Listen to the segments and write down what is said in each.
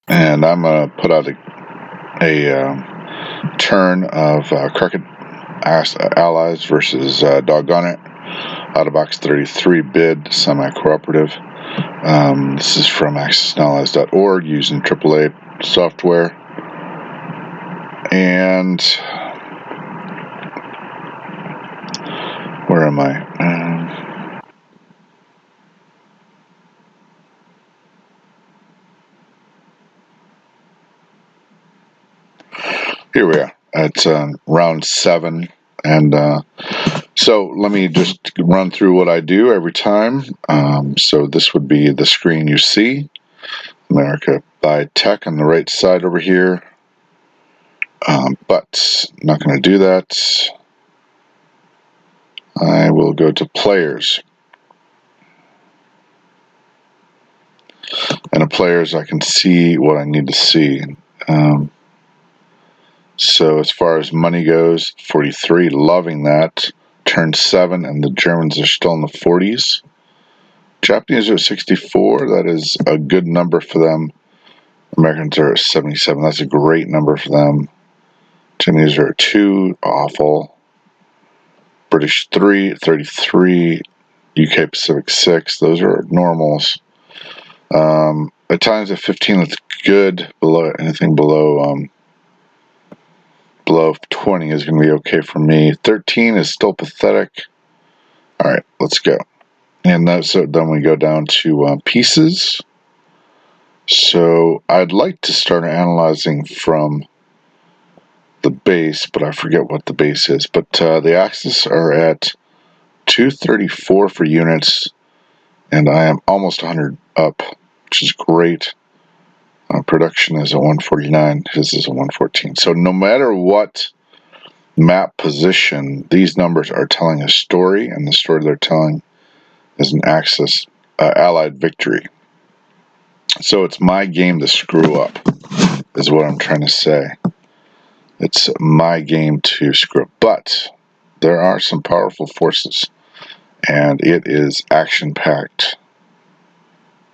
And I'm going to put out a turn of Crooked Allies versus Doggone It. Out of box 33 bid, semi-cooperative. This is from accessknowledge.org using AAA software. And where am I? Here we are. It's round 7. And so let me just run through what I do every time. So this would be the screen you see. America Buy Tech on the right side over here. But not going to do that. I will go to players. And in players, I can see what I need to see. So as far as money goes, 43, loving that. Turn 7, and the Germans are still in the 40s. Japanese are at 64. That is a good number for them. Americans are at 77. That's a great number for them. Chinese are at 2. Awful. British 3, 33. UK Pacific 6. Those are normals. Italians at 15. That's good. Below anything below 20 is going to be okay for me. 13 is still pathetic. All right, let's go. And then we go down to pieces. So I'd like to start analyzing from the base, but I forget what the base is. But the axis are at 234 for units, and I am almost 100 up, which is great. Production is at 149. His is at 114. So no matter what map position, these numbers are telling a story, and the story they're telling is an Axis Allied victory. So it's my game to screw up, is what I'm trying to say. It's my game to screw up. But there are some powerful forces, and it is action-packed.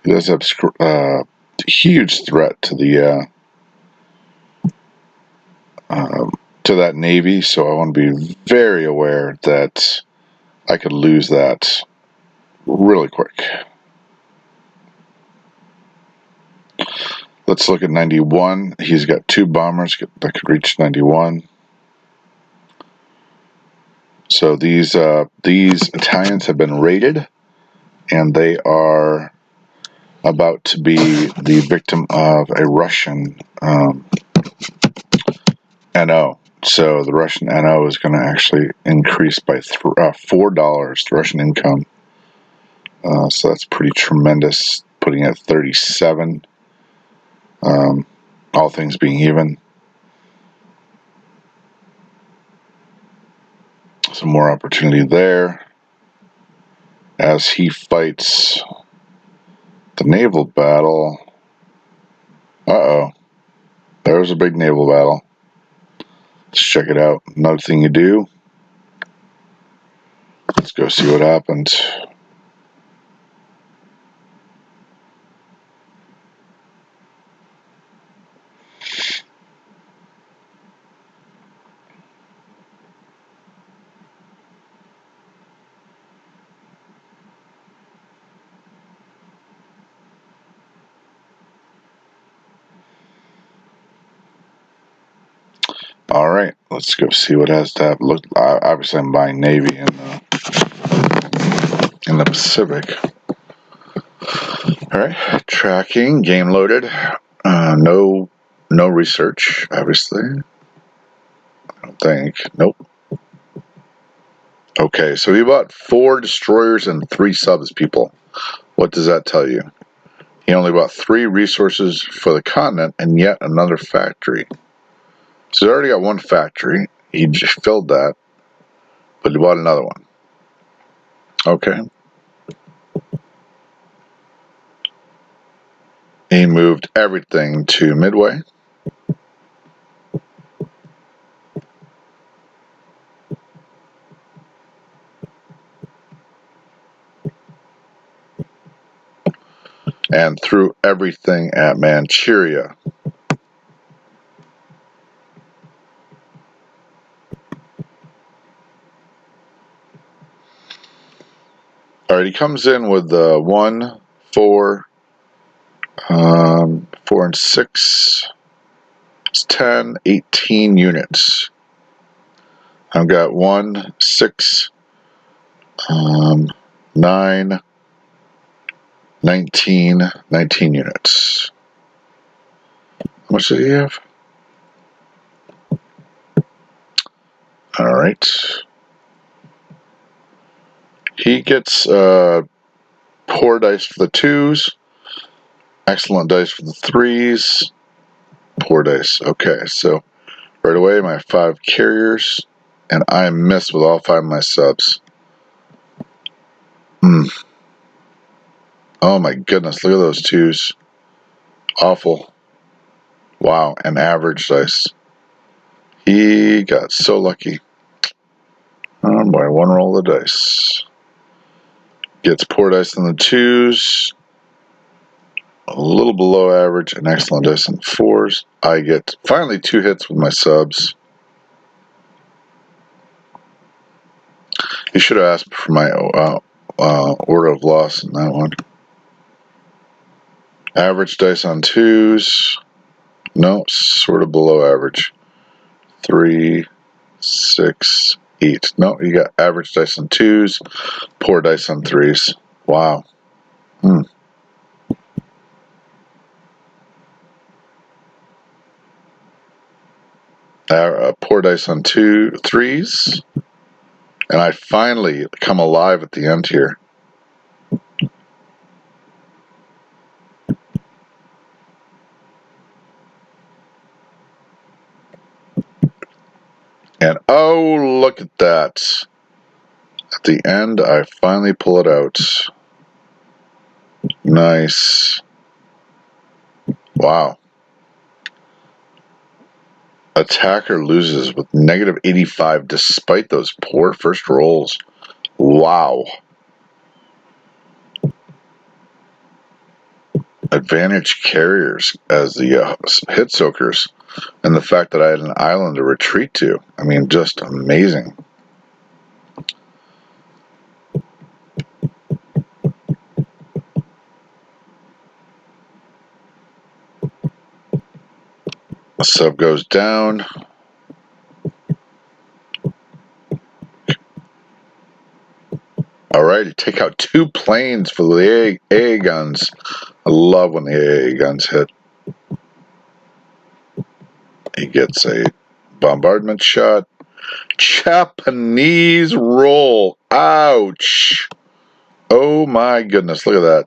It does have a huge threat to the to that Navy, so I want to be very aware that I could lose that really quick. Let's look at 91. He's got 2 bombers that could reach 91. So these Italians have been raided, and they are about to be the victim of a Russian NO. So the Russian NO is going to actually increase by $4, the Russian income. So that's pretty tremendous, putting it at 37, all things being even. Some more opportunity there as he fights the naval battle. Uh-oh. There's a big naval battle. Let's check it out. Another thing you do. Let's go see what happens. All right, let's go see what has to happen. Look, obviously I'm buying Navy in the Pacific. All right, tracking, game loaded. No research, obviously. I don't think. Nope. Okay, so he bought 4 destroyers and 3 subs, people. What does that tell you? He only bought 3 resources for the continent and yet another factory. So he already got 1 factory. He just filled that, but he bought another one. Okay. He moved everything to Midway. And threw everything at Manchuria. Alright, he comes in with 1, 4, 4 and 6. It's 10, 18 units. I've got 1, 6, 9, 19 units. How much do you have? Alright. He gets poor dice for the 2s, excellent dice for the 3s, poor dice. Okay, so right away my 5 carriers, and I missed with all 5 of my subs. Oh my goodness, look at those 2s. Awful. Wow, and average dice. He got so lucky. Oh boy, 1 roll of the dice. Gets poor dice on the 2s, a little below average, and excellent dice on the 4s. I get finally 2 hits with my subs. You should have asked for my order of loss in that one. Average dice on 2s. No, sort of below average. 3, 6, 8. No, you got average dice on 2s, poor dice on 3s. Wow. Poor dice on 3s. And I finally come alive at the end here. And oh, look at that. At the end, I finally pull it out. Nice. Wow. Attacker loses with negative 85 despite those poor first rolls. Wow. Advantage carriers as the hit soakers. And the fact that I had an island to retreat to. I mean, just amazing. Sub goes down. Alright, take out 2 planes for the AA guns. I love when the AA guns hit. He gets a bombardment shot. Japanese roll. Ouch. Oh my goodness, look at that.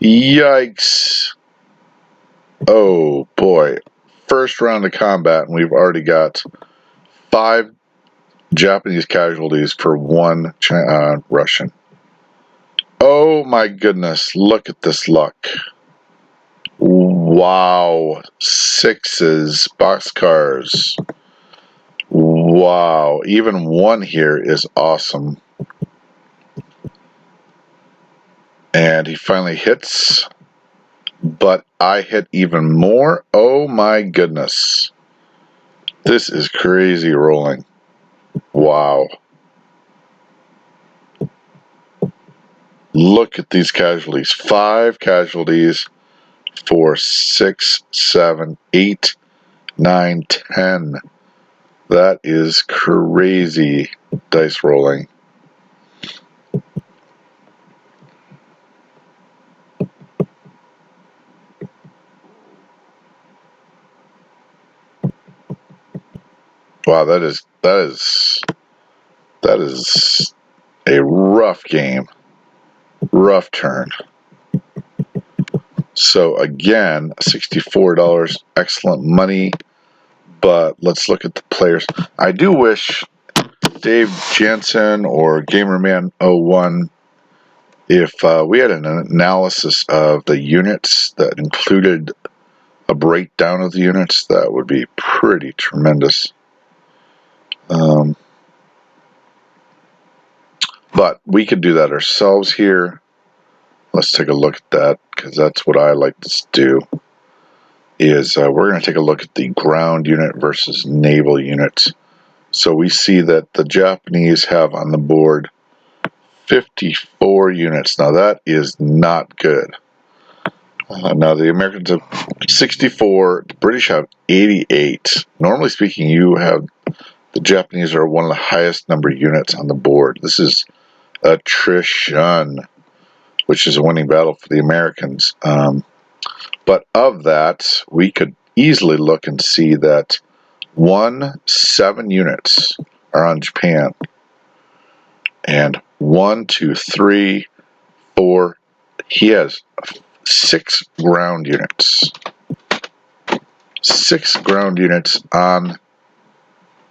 Yikes. Oh boy. First round of combat, and we've already got 5 Japanese casualties for 1 Russian. Oh my goodness, look at this luck. Wow. 6s, boxcars. Wow. Even 1 here is awesome. And he finally hits. But I hit even more. Oh my goodness. This is crazy rolling. Wow. Look at these casualties. 5 casualties for 6, 7, 8, 9, 10. That is crazy dice rolling. Wow, that is a rough game. Rough turn. So again, $64, excellent money. But let's look at the players. I do wish Dave Jansen or Gamerman01, if we had an analysis of the units that included a breakdown of the units, that would be pretty tremendous. But we could do that ourselves here. Let's take a look at that, because that's what I like to do. Is we're going to take a look at the ground unit versus naval units. So we see that the Japanese have on the board 54 units. Now that is not good. Now the Americans have 64. The British have 88. Normally speaking, the Japanese are one of the highest number of units on the board. This is attrition, which is a winning battle for the Americans. But of that, we could easily look and see that 7 units are on Japan. And 1, 2, 3, 4. He has 6 ground units. 6 ground units on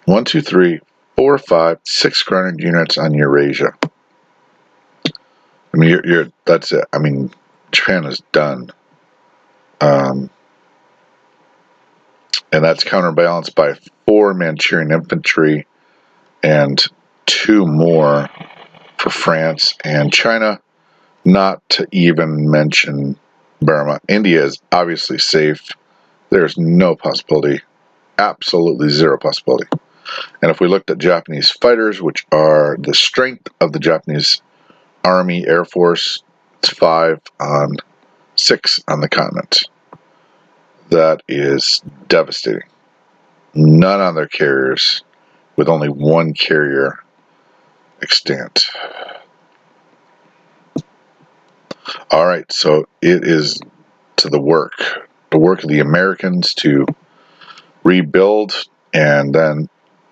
1, 2, 3, 4, 5, 6 ground units on Eurasia. I mean, that's it. I mean, Japan is done. And that's counterbalanced by 4 Manchurian infantry and 2 more for France and China, not to even mention Burma. India is obviously safe. There's no possibility, absolutely zero possibility. And if we looked at Japanese fighters, which are the strength of the Japanese Army, Air Force, it's 5 on 6 on the continent. That is devastating. None on their carriers, with only 1 carrier extant. All right, so it is to the work of the Americans to rebuild and then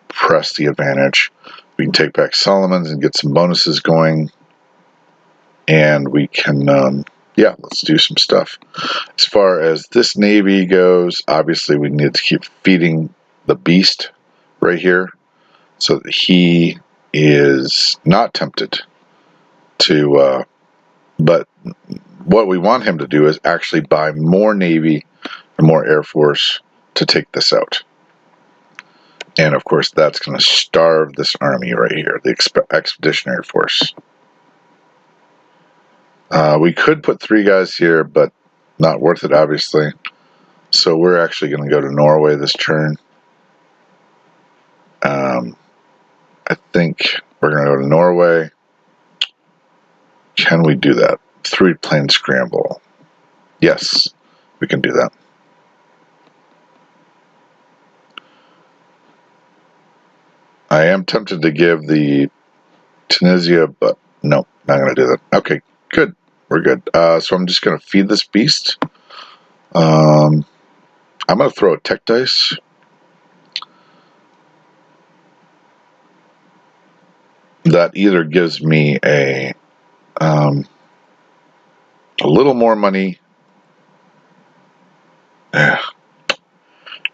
press the advantage. We can take back Solomon's and get some bonuses going, and we can, let's do some stuff. As far as this Navy goes, obviously we need to keep feeding the beast right here so that he is not tempted to, but what we want him to do is actually buy more Navy and more Air Force to take this out. And of course, that's going to starve this army right here, the Expeditionary Force. We could put 3 guys here, but not worth it, obviously. So we're actually going to go to Norway this turn. I think we're going to go to Norway. Can we do that? 3-plane scramble. Yes, we can do that. I am tempted to give the Tunisia, but no, not going to do that. Okay, good. We're good. So I'm just going to feed this beast. I'm going to throw a tech dice. That either gives me a little more money. Yeah.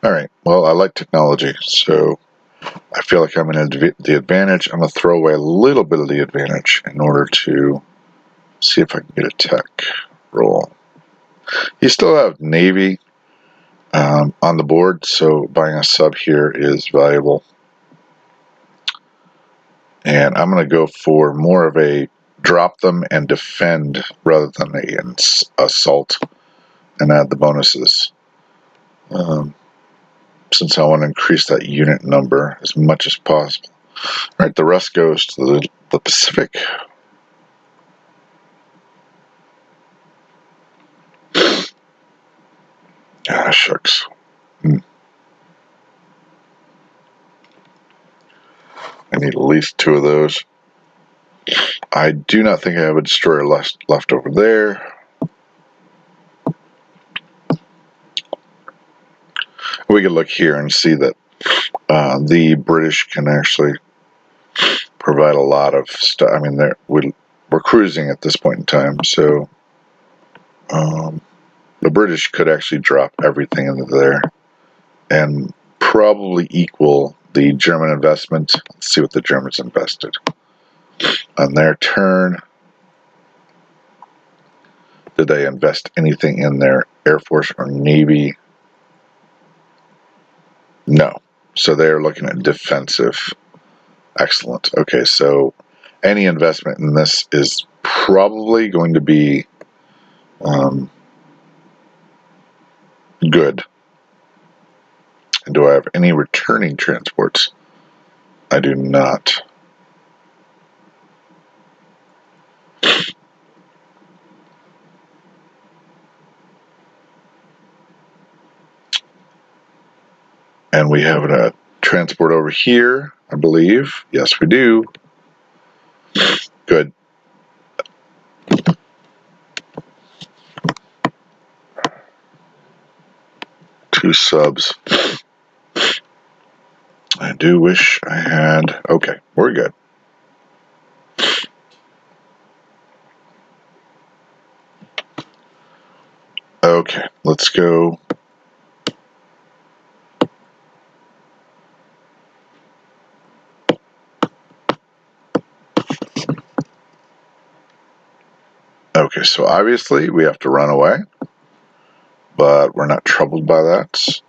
All right. Well, I like technology, so I feel like I'm in the advantage. I'm going to throw away a little bit of the advantage in order to see if I can get a tech roll. You still have Navy on the board, so buying a sub here is valuable. And I'm going to go for more of a drop them and defend rather than an assault and add the bonuses. Since I want to increase that unit number as much as possible. All right, the rest goes to the Pacific. Ah, shucks. I need at least 2 of those. I do not think I have a destroyer left over there. We can look here and see that the British can actually provide a lot of stuff. I mean, we're cruising at this point in time, so the British could actually drop everything into there and probably equal the German investment. Let's see what the Germans invested. On their turn, did they invest anything in their Air Force or Navy? No. So they're looking at defensive. Excellent. Okay, so any investment in this is probably going to be good. And do I have any returning transports? I do not. And we have a transport over here, I believe. Yes, we do. Good. Two subs. I do wish I had... Okay, we're good. Okay, let's go. Okay, so obviously we have to run away, but we're not troubled by that.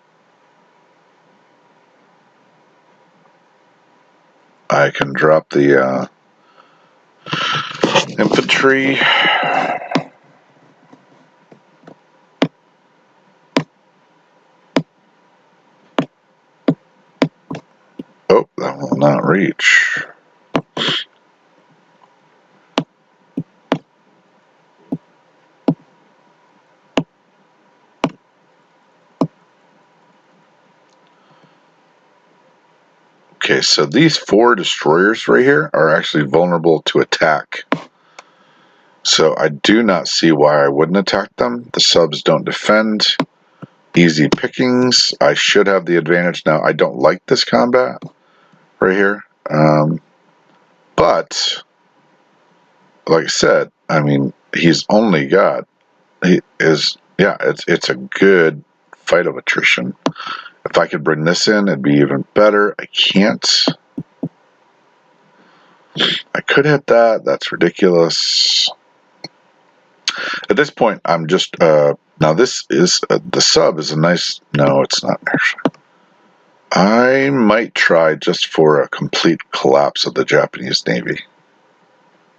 I can drop the infantry. Oh, that will not reach. Okay, so these 4 destroyers right here are actually vulnerable to attack. So I do not see why I wouldn't attack them. The subs don't defend. Easy pickings. I should have the advantage now. I don't like this combat right here. But, like I said, I mean, he's only got... Yeah, it's a good fight of attrition. If I could bring this in, it'd be even better. I can't. I could hit that. That's ridiculous. At this point, I'm just... now this is... the sub is a nice... No, it's not actually. I might try just for a complete collapse of the Japanese Navy.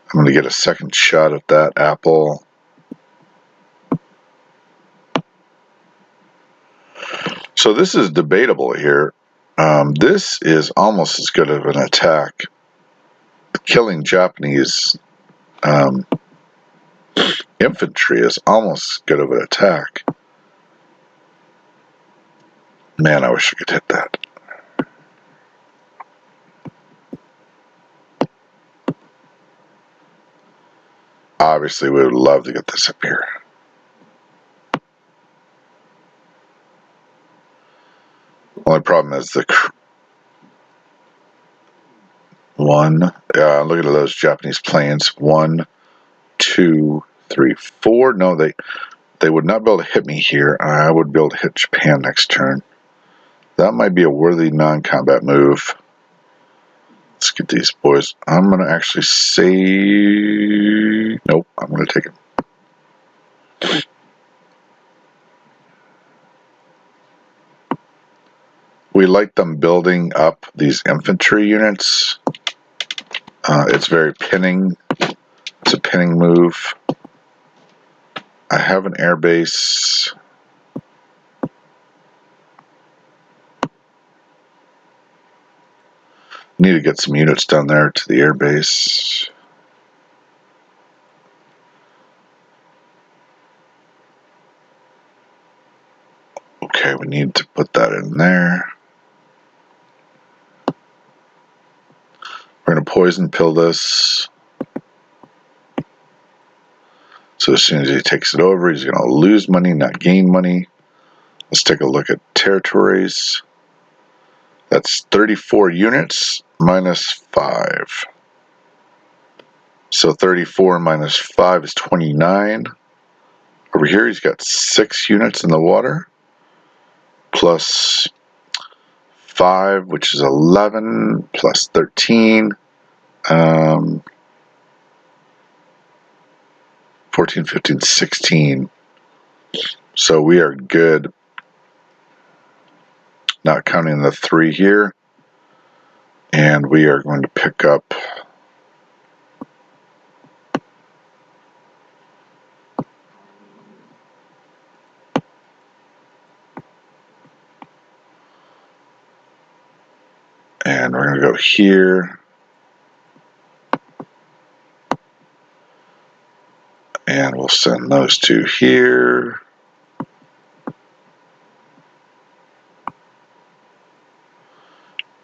I'm going to get a second shot at that apple. So this is debatable here. This is almost as good of an attack. Killing Japanese infantry is almost as good of an attack. Man, I wish I could hit that. Obviously, we would love to get this up here. Only problem is the look at those Japanese planes. 1, 2, 3, 4. No, they would not be able to hit me here. I would be able to hit Japan next turn. That might be a worthy non-combat move. Let's get these boys. I'm going to actually say... Nope, I'm going to take it. We like them building up these infantry units. It's very pinning. It's a pinning move. I have an air base. Need to get some units down there to the air base. Okay, we need to put that in there. We're going to poison pill this. So as soon as he takes it over, he's going to lose money, not gain money. Let's take a look at territories. That's 34 units minus 5. So 34 minus 5 is 29. Over here, he's got 6 units in the water. Plus 5, which is 11, plus 13. 14, 15, 16. So we are good. Not counting the 3 here. And we are going to pick up... And we're going to go here. And we'll send those 2 here.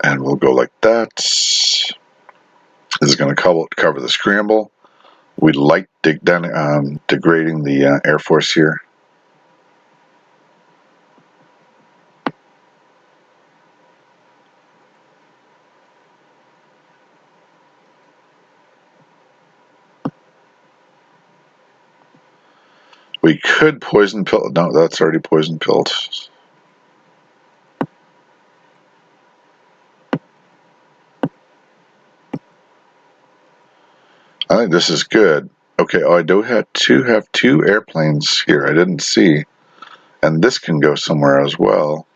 And we'll go like that. This is going to cover the scramble. We like degrading the Air Force here. We could poison pill. No, that's already poison pilled. I think this is good. Okay, oh, I do have two airplanes here I didn't see. And this can go somewhere as well.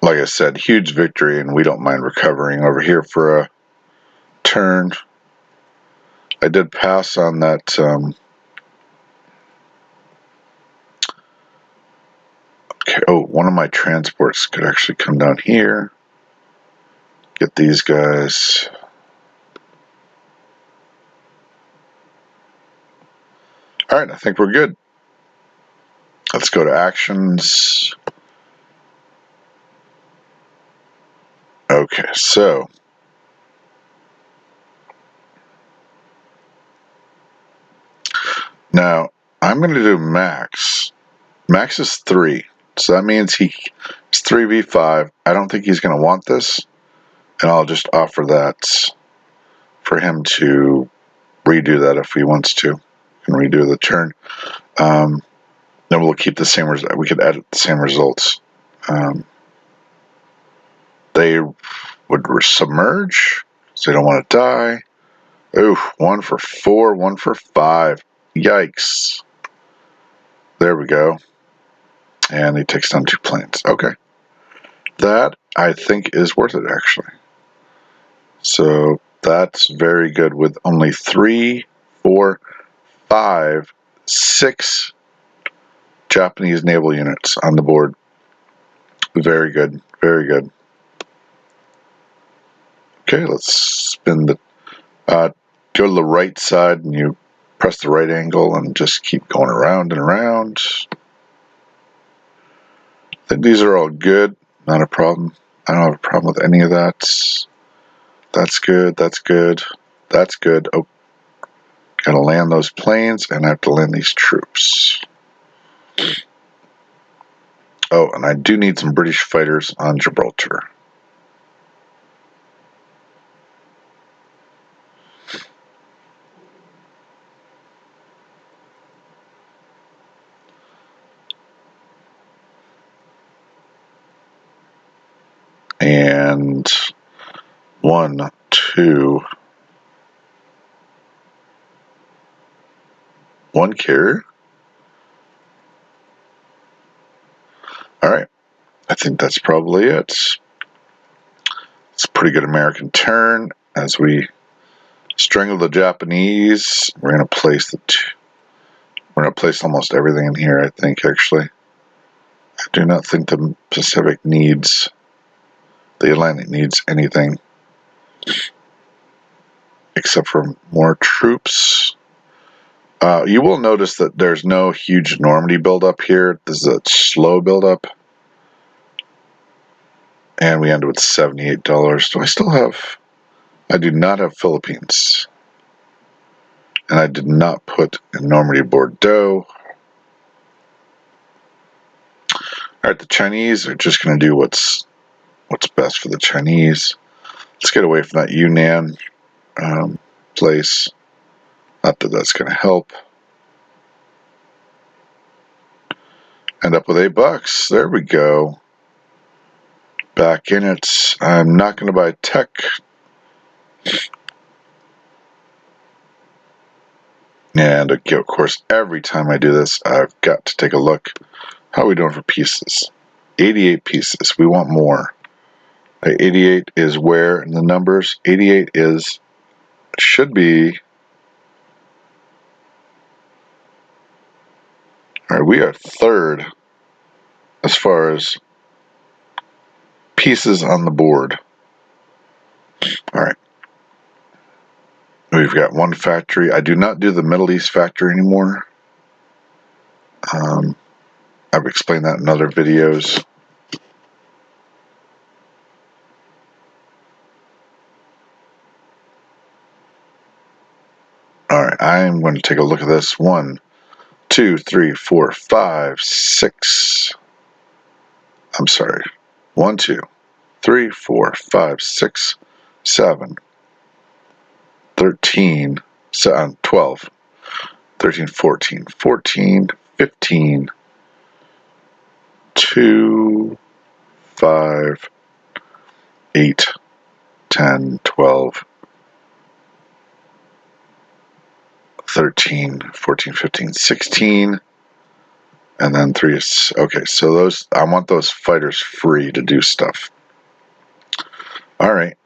Like I said, huge victory, and we don't mind recovering over here for a turn. I did pass on that. Okay, oh, one of my transports could actually come down here. Get these guys. All right, I think we're good. Let's go to actions. Okay, so now I'm going to do max. Max is 3, so that means he's 3v5. I don't think he's going to want this, and I'll just offer that for him to redo that if he wants to, and redo the turn. Then we'll keep the same result. We could edit the same results. They would submerge, so they don't want to die. Ooh, 1 for 4, 1 for 5. Yikes. There we go. And he takes down 2 planes. Okay. That, I think, is worth it, actually. So that's very good with only 3, 4, 5, 6 Japanese naval units on the board. Very good. Very good. Okay, let's spin the... go to the right side and you press the right angle and just keep going around and around. I think these are all good. Not a problem. I don't have a problem with any of that. That's good. That's good. That's good. Oh, gotta land those planes and I have to land these troops. Oh, and I do need some British fighters on Gibraltar. And 1, 2, 1 carrier. All right. I think that's probably it. It's a pretty good American turn as we strangle the Japanese. We're gonna place almost everything in here. I think actually. I do not think the Pacific needs. The Atlantic needs anything except for more troops. You will notice that there's no huge Normandy buildup here. This is a slow buildup. And we end with $78. Do I still have... I do not have Philippines. And I did not put in Normandy Bordeaux. Alright, the Chinese are just going to do what's best for the Chinese. Let's get away from that Yunnan place. Not that that's going to help. End up with $8. There we go. Back in it. I'm not going to buy tech. And of course, every time I do this, I've got to take a look. How are we doing for pieces? 88 pieces. We want more. 88 is where in the numbers? 88 should be. Alright, we are third as far as pieces on the board. Alright. We've got one factory. I do not do the Middle East factory anymore. I've explained that in other videos. Alright, I'm going to take a look at this. 1, 2, 3, 4, 5, 6. I'm sorry. 1, 2, 3, 4, 5, 6, 7, 13, 12, 13, 14, 14, 15, 2, 5, 8, 10, 12, 13, 14, 15, 16, and then 3 is, okay, so those, I want those fighters free to do stuff. Alright.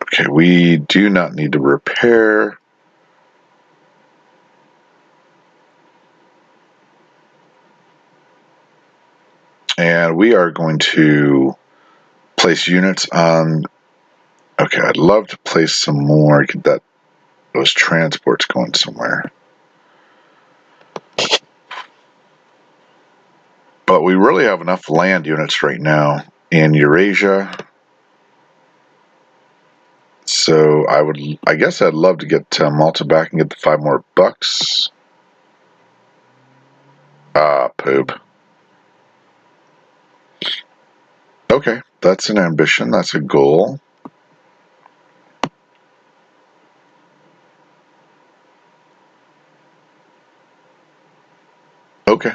Okay, we do not need to repair. And we are going to place units on. Okay, I'd love to place some more, get those transports going somewhere. But we really have enough land units right now in Eurasia. So I guess I'd love to get Malta back and get the 5 more bucks. Ah, poop. Okay, that's an ambition, that's a goal. Okay.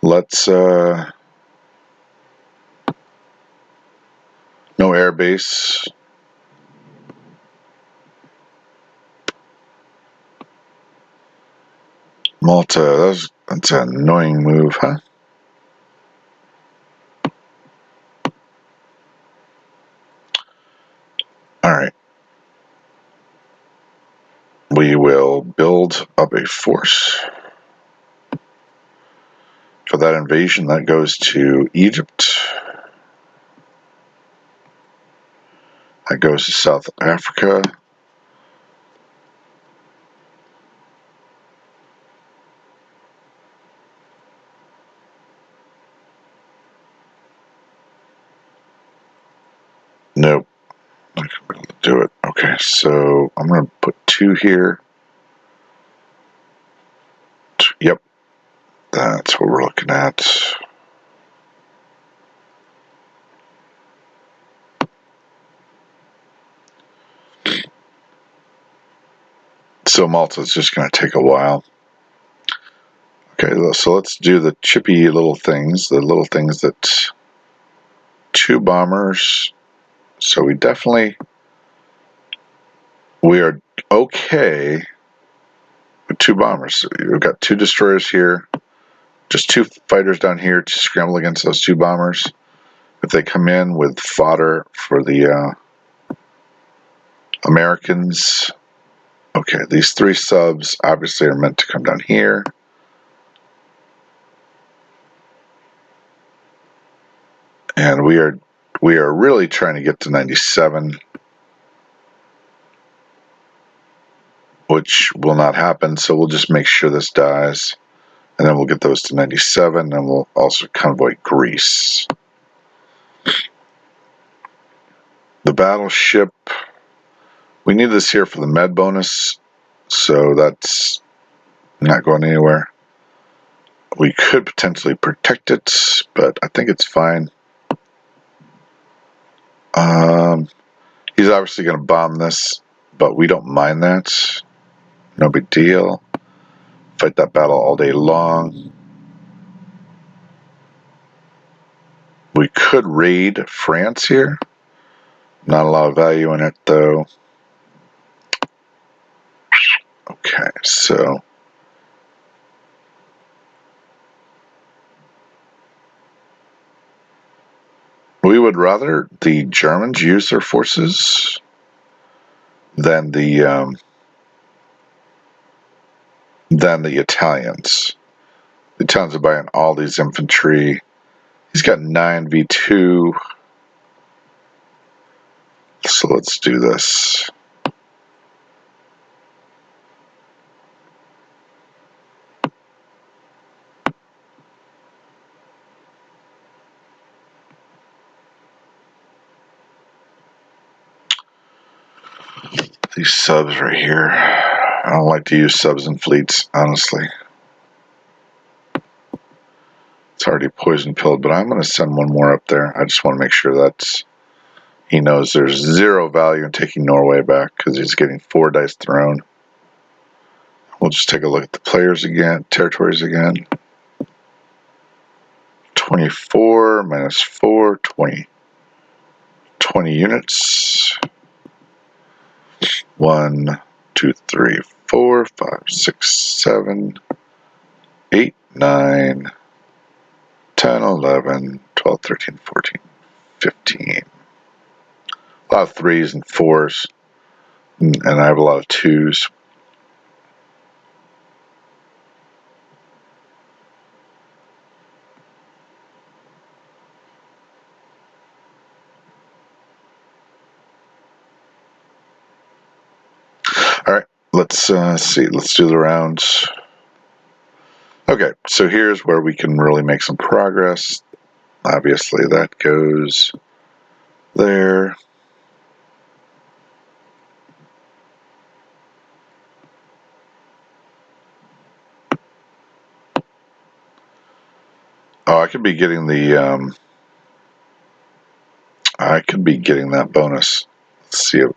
Let's, no air base. Malta, that's an annoying move, huh? Alright. We will build up a force for that invasion. That goes to Egypt. That goes to South Africa. Nope. Not gonna be able to do it. Okay, so I'm going to put 2 here. Yep. That's what we're looking at. So Malta's just going to take a while. Okay, so let's do the chippy little things. The little things that 2 bombers. So we are okay with 2 bombers. We've got 2 destroyers here. Just 2 fighters down here to scramble against those 2 bombers. If they come in with fodder for the Americans. Okay, these 3 subs obviously are meant to come down here. And we are really trying to get to 97, which will not happen, so we'll just make sure this dies. And then we'll get those to 97, and we'll also convoy Greece. The battleship, we need this here for the med bonus, so that's not going anywhere. We could potentially protect it, but I think it's fine. He's obviously going to bomb this, but we don't mind that. No big deal. Fight that battle all day long. We could raid France here. Not a lot of value in it, though. Okay, so We would rather the Germans use their forces than the Italians. The Italians are buying all these infantry. He's got 9v2. So let's do this. These subs right here. I don't like to use subs and fleets, honestly. It's already poison pilled, but I'm going to send one more up there. I just want to make sure that's he knows there's zero value in taking Norway back because he's getting 4 dice thrown. We'll just take a look at the players again, territories again. 24 minus 4, 20. 20 units. 1, 2, 3, 4, 5, 6, 7, 8, 9, 10, 11, 12, 13, 14, 15. A lot of 3s and 4s, and I have a lot of 2s. Alright, let's see. Let's do the rounds. Okay, so here's where we can really make some progress. Obviously, that goes there. Oh, I could be getting the I could be getting that bonus. Let's see if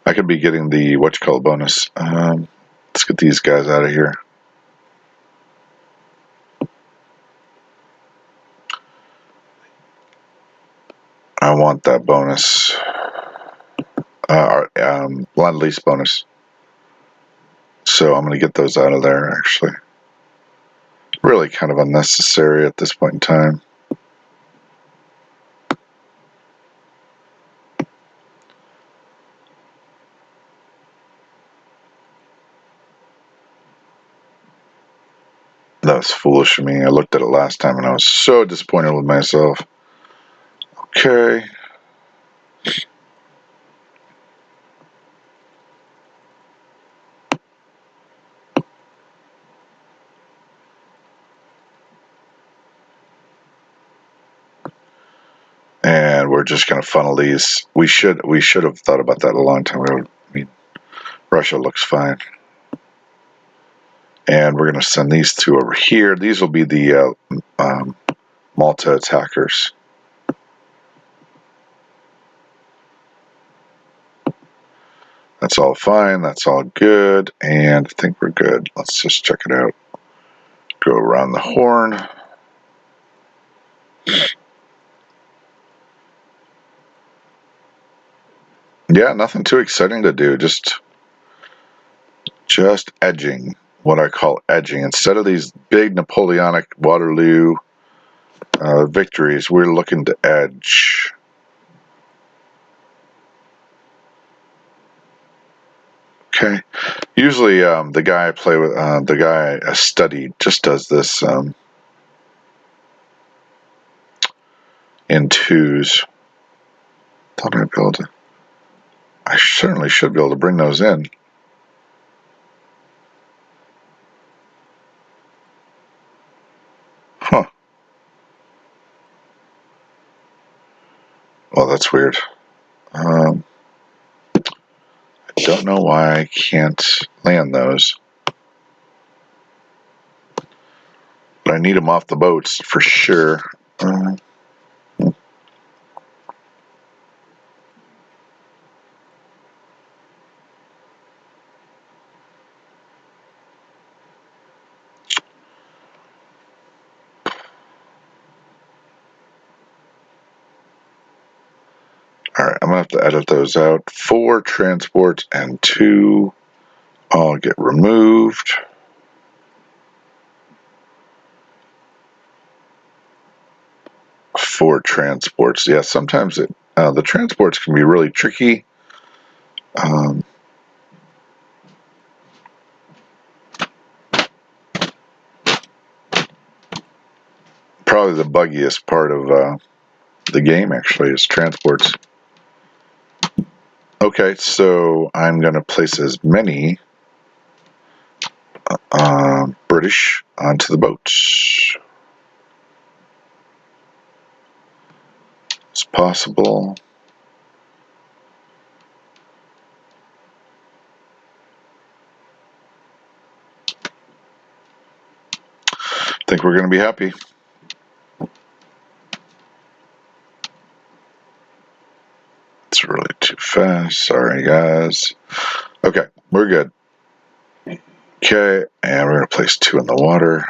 I could be getting the bonus. Let's get these guys out of here. I want that bonus. Land lease bonus. So I'm going to get those out of there, actually. Really kind of unnecessary at this point in time. That was foolish of me. I looked at it last time and I was so disappointed with myself. Okay. And we're just going to funnel these. We should have thought about that a long time ago. I mean, Russia looks fine. And we're going to send these 2 over here. These will be the Malta attackers. That's all fine. That's all good. And I think we're good. Let's just check it out. Go around the horn. Yeah, nothing too exciting to do. Just edging. What I call edging. Instead of these big Napoleonic Waterloo victories, we're looking to edge. Okay. Usually, the guy I play with, the guy I studied, just does this in 2s. Thought I'd be able to. I certainly should be able to bring those in. Huh. Well, that's weird. I don't know why I can't land those. But I need them off the boats for sure. Alright, I'm going to have to edit those out. 4 transports and 2 all get removed. for transports. Yeah, sometimes the transports can be really tricky. Probably the buggiest part of the game, actually, is transports. Okay, so I'm going to place as many British onto the boat as possible. I think we're going to be happy. It's really too fast. Sorry, guys. Okay, we're good. Okay, and we're going to place 2 in the water.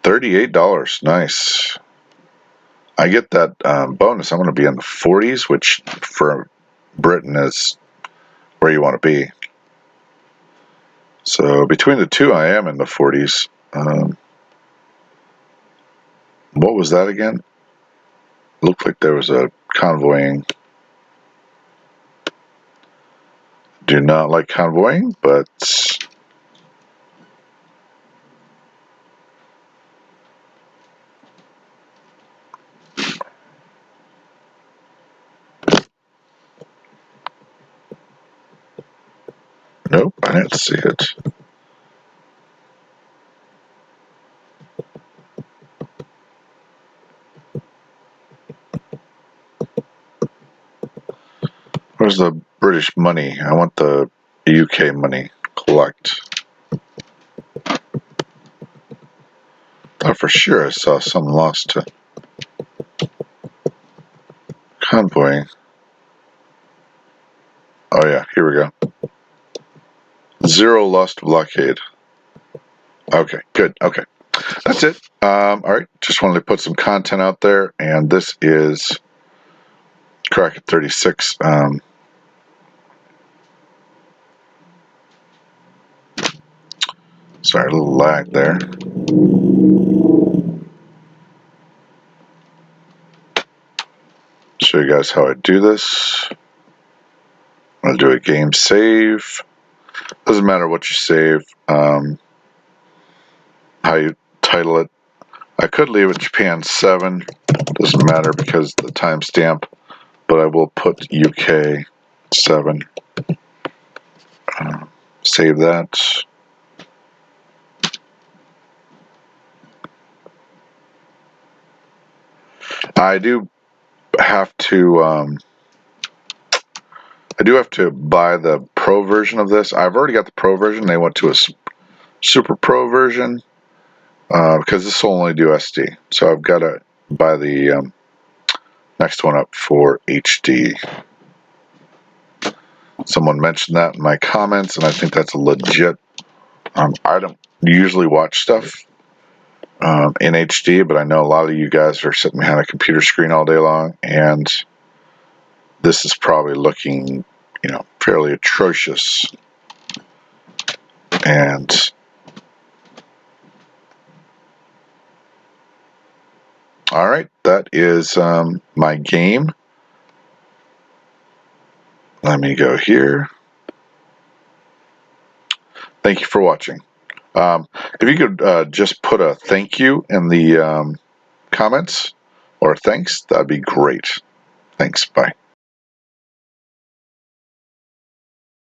$38. Nice. I get that bonus. I'm going to be in the 40s, which for Britain is where you want to be. So between the two, I am in the 40s. What was that again? Looked like there was a convoying. Do not like convoying, but nope, I didn't see it. Where's the British money? I want the UK money. Collect. Thought for sure I saw some lost to convoying. Oh yeah, here we go. 0 lost blockade. Okay, good. Okay, that's it. All right, just wanted to put some content out there, and this is Crack at 36. Sorry, a little lag there. Show you guys how I do this. I'm going to do a game save. Doesn't matter what you save, how you title it. I could leave it Japan 7. Doesn't matter because the timestamp, but I will put UK 7. Save that. I do have to buy the pro version of this. I've already got the pro version. They went to a super pro version because this will only do SD. So I've got to buy the next one up for HD. Someone mentioned that in my comments, and I think that's a legit. I don't usually watch stuff in HD, but I know a lot of you guys are sitting behind a computer screen all day long, and this is probably looking, fairly atrocious. And all right, that is my game. Let me go here. Thank you for watching. If you could just put a thank you in the comments, or thanks, that'd be great. Thanks. Bye.